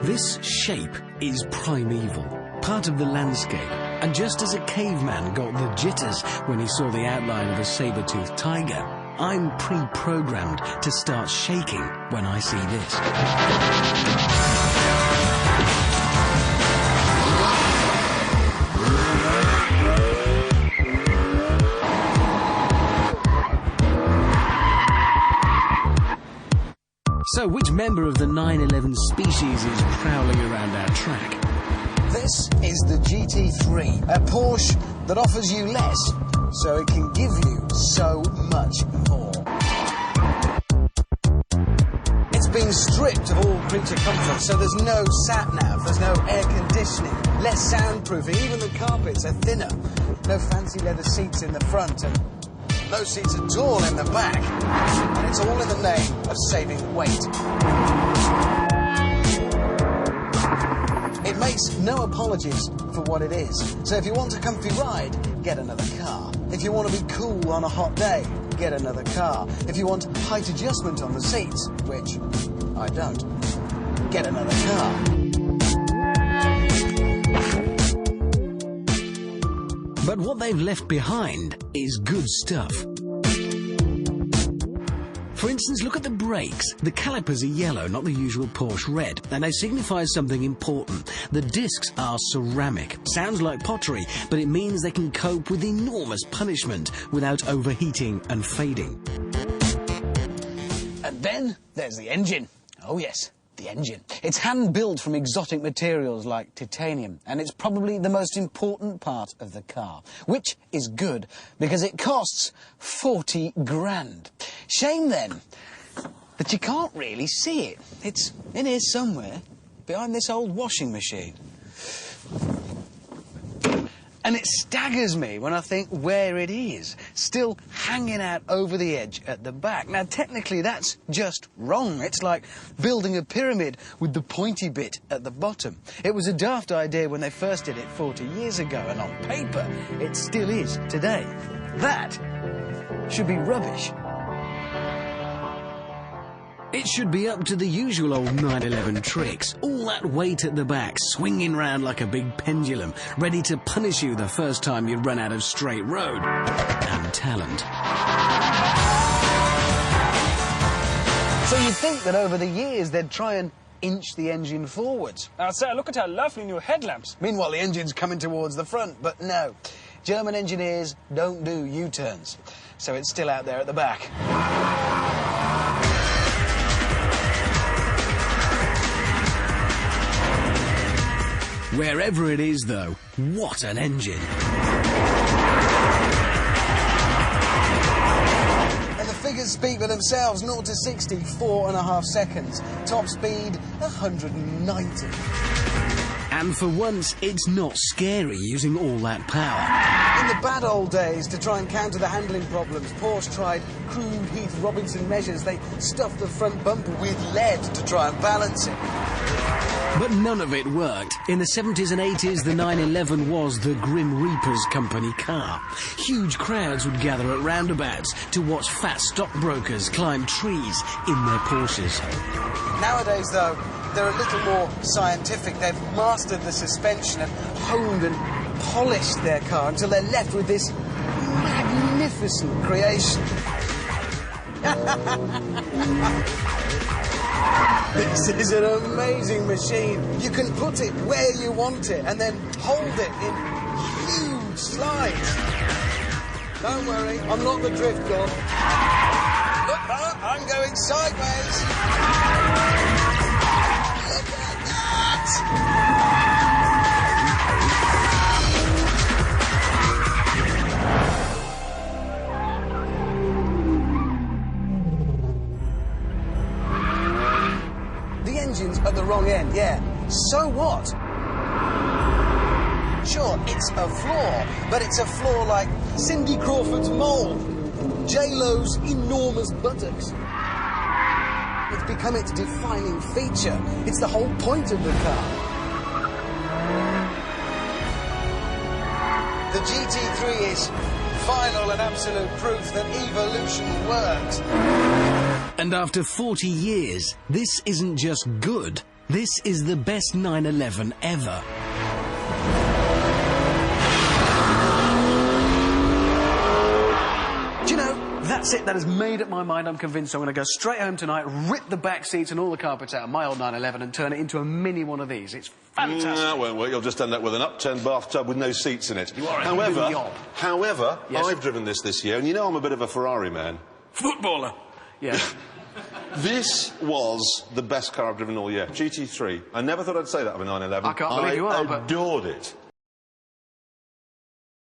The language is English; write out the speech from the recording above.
This shape is primeval, part of the landscape, and just as a caveman got the jitters when he saw the outline of a saber-toothed tiger, I'm pre-programmed to start shaking when I see this. So, which member of the 911 species is prowling around our track? This is the GT3, a Porsche that offers you less, so it can give you so much more. It's been stripped of all creature comfort, so there's no sat-nav, there's no air conditioning, less soundproofing, even the carpets are thinner. No fancy leather seats in the front, and no seats at all in the back. And it's all in the name of saving weight. It makes no apologies for what it is. So if you want a comfy ride, get another car. If you want to be cool on a hot day, get another car. If you want height adjustment on the seats, which I don't, get another car. But what they've left behind is good stuff. For instance, look at the brakes. The calipers are yellow, not the usual Porsche red, and they signify something important. The discs are ceramic. Sounds like pottery, but it means they can cope with enormous punishment without overheating and fading. And then there's the engine. Oh yes, the engine. It's hand-built from exotic materials like titanium, and it's probably the most important part of the car, which is good because it costs 40 grand. Shame, then, that you can't really see it. It's in here somewhere, behind this old washing machine. And it staggers me when I think where it is, still hanging out over the edge at the back. Now, technically, that's just wrong. It's like building a pyramid with the pointy bit at the bottom. It was a daft idea when they first did it 40 years ago, and on paper, it still is today. That should be rubbish. It should be up to the usual old 911 tricks. All that weight at the back, swinging round like a big pendulum, ready to punish you the first time you run out of straight road. And talent. So you'd think that over the years they'd try and inch the engine forwards. Now, sir, look at our lovely new headlamps. Meanwhile, the engine's coming towards the front, but no. German engineers don't do U-turns, so it's still out there at the back. Wherever it is, though, what an engine. And the figures speak for themselves. 0 to 60, 4.5 seconds. Top speed, 190. And for once, it's not scary using all that power. In the bad old days, to try and counter the handling problems, Porsche tried crude Heath Robinson measures. They stuffed the front bumper with lead to try and balance it. But none of it worked. In the 70s and 80s, the 911 was the Grim Reaper's company car. Huge crowds would gather at roundabouts to watch fat stockbrokers climb trees in their Porsches. Nowadays, though, they're a little more scientific. They've mastered the suspension and honed and polished their car until they're left with this magnificent creation. This is an amazing machine. You can put it where you want it and then hold it in huge slides. Don't worry, I'm not the drift god. Look, I'm going sideways. Look at that! At the wrong end, yeah. So what? Sure, it's a flaw, but it's a flaw like Cindy Crawford's mole, J-Lo's enormous buttocks. It's become its defining feature. It's the whole point of the car. The GT3 is final and absolute proof that evolution works. And after 40 years, this isn't just good, This is the best 911 ever. Do you know, that's it. That has made up my mind. I'm convinced I'm going to go straight home tonight, rip the back seats and all the carpets out of my old 911 and turn it into a mini one of these. It's fantastic. No, it won't work. You'll just end up with an upturned bathtub with no seats in it. You are a However, Yes. I've driven this year, and you know I'm a bit of a Ferrari man. Footballer. Yeah. This was the best car I've driven all year. GT3. I never thought I'd say that of a 911. I can't believe you are, but... adored it.